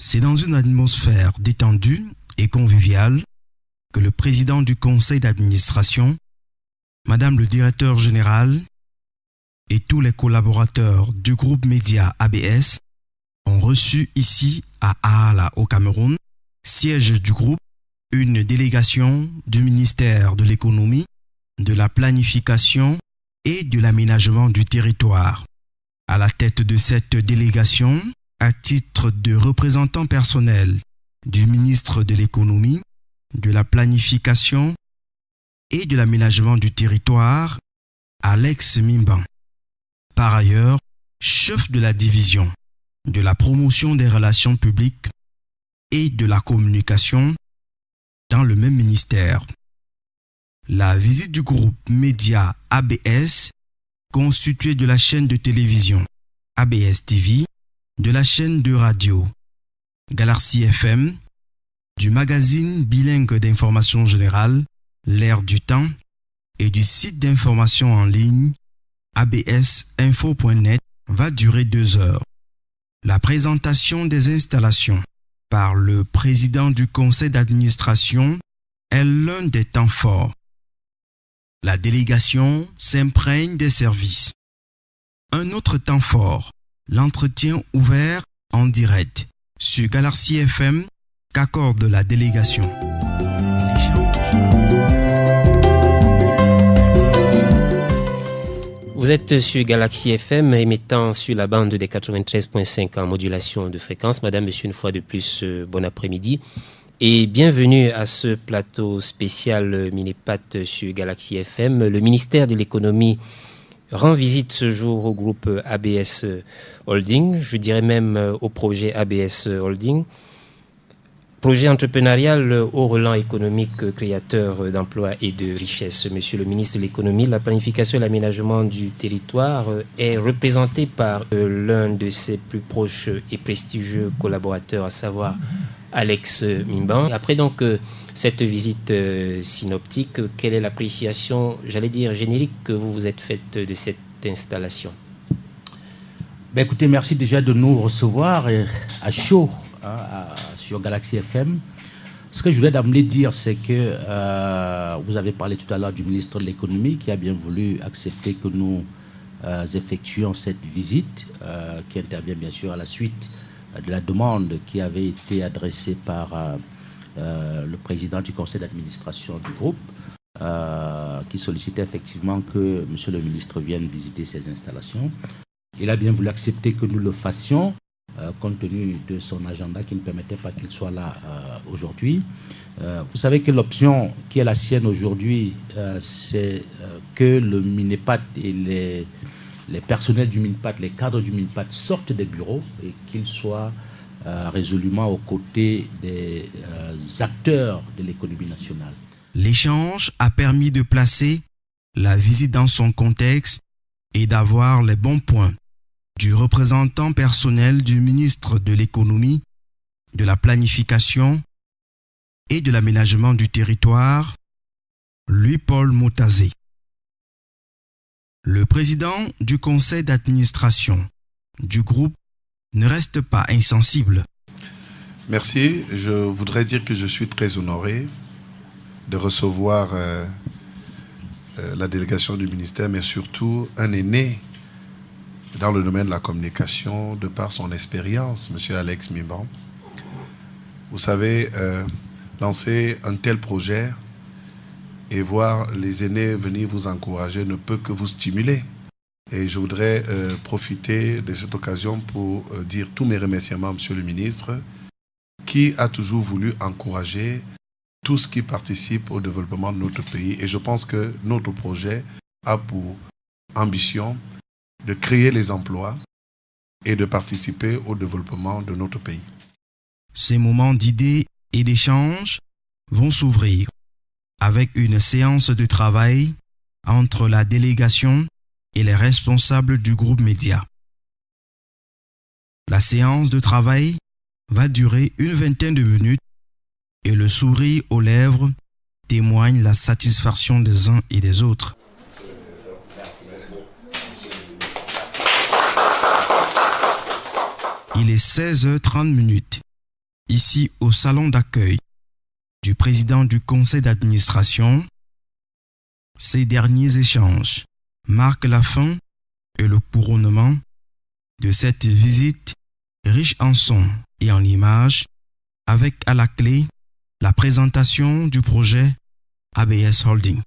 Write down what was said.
C'est dans une atmosphère détendue et conviviale que le président du conseil d'administration, Madame le directeur général et tous les collaborateurs du groupe média ABS ont reçu ici à Aala au Cameroun, siège du groupe, une délégation du ministère de l'économie, de la planification et de l'aménagement du territoire. À la tête de cette délégation, à titre de représentant personnel du ministre de l'économie, de la planification et de l'aménagement du territoire, Alex Mimban. Par ailleurs, chef de la division de la promotion des relations publiques et de la communication dans le même ministère. La visite du groupe média ABS, constitué de la chaîne de télévision ABS TV, de la chaîne de radio Galaxy FM, du magazine bilingue d'information générale L'Air du Temps et du site d'information en ligne absinfo.net va durer 2 heures. La présentation des installations par le président du conseil d'administration est l'un des temps forts. La délégation s'imprègne des services. Un autre temps fort, l'entretien ouvert en direct sur Galaxy FM qu'accorde la délégation. Vous êtes sur Galaxy FM, émettant sur la bande des 93.5 en modulation de fréquence. Madame, monsieur, une fois de plus, bon après-midi. Et bienvenue à ce plateau spécial Minipat sur Galaxy FM. Le ministère de l'économie rend visite ce jour au groupe ABS Holding, je dirais même au projet ABS Holding. Projet entrepreneurial au relent économique créateur d'emplois et de richesses. Monsieur le ministre de l'économie, la planification et l'aménagement du territoire est représenté par l'un de ses plus proches et prestigieux collaborateurs, à savoir Alex Mimban. Après donc cette visite synoptique, quelle est l'appréciation, j'allais dire générique, que vous vous êtes faite de cette installation? Écoutez, merci déjà de nous recevoir à chaud sur Galaxy FM. Ce que je voulais d'emblée dire, c'est que vous avez parlé tout à l'heure du ministre de l'économie qui a bien voulu accepter que nous effectuions cette visite qui intervient bien sûr à la suite de la demande qui avait été adressée par le président du conseil d'administration du groupe qui sollicitait effectivement que monsieur le ministre vienne visiter ces installations. Il a bien voulu accepter que nous le fassions compte tenu de son agenda qui ne permettait pas qu'il soit là aujourd'hui. Vous savez que l'option qui est la sienne aujourd'hui, c'est que le Minipat et les personnels du Minipat, les cadres du Minipat sortent des bureaux et qu'ils soient résolument aux côtés des acteurs de l'économie nationale. L'échange a permis de placer la visite dans son contexte et d'avoir les bons points du représentant personnel du ministre de l'économie, de la planification et de l'aménagement du territoire, Louis-Paul Motazé. Le président du conseil d'administration du groupe ne reste pas insensible. Merci. Je voudrais dire que je suis très honoré de recevoir la délégation du ministère, mais surtout un aîné dans le domaine de la communication, de par son expérience, M. Alex Mimban. Vous savez, lancer un tel projet et voir les aînés venir vous encourager ne peut que vous stimuler. Et je voudrais profiter de cette occasion pour dire tous mes remerciements à M. le ministre, qui a toujours voulu encourager tout ce qui participe au développement de notre pays. Et je pense que notre projet a pour ambition de créer les emplois et de participer au développement de notre pays. Ces moments d'idées et d'échanges vont s'ouvrir avec une séance de travail entre la délégation et les responsables du groupe média. La séance de travail va durer une vingtaine de minutes et le sourire aux lèvres témoigne la satisfaction des uns et des autres. Il est 16h30. ici au salon d'accueil du président du conseil d'administration. Ces derniers échanges marquent la fin et le couronnement de cette visite riche en sons et en images, avec à la clé la présentation du projet ABS Holding.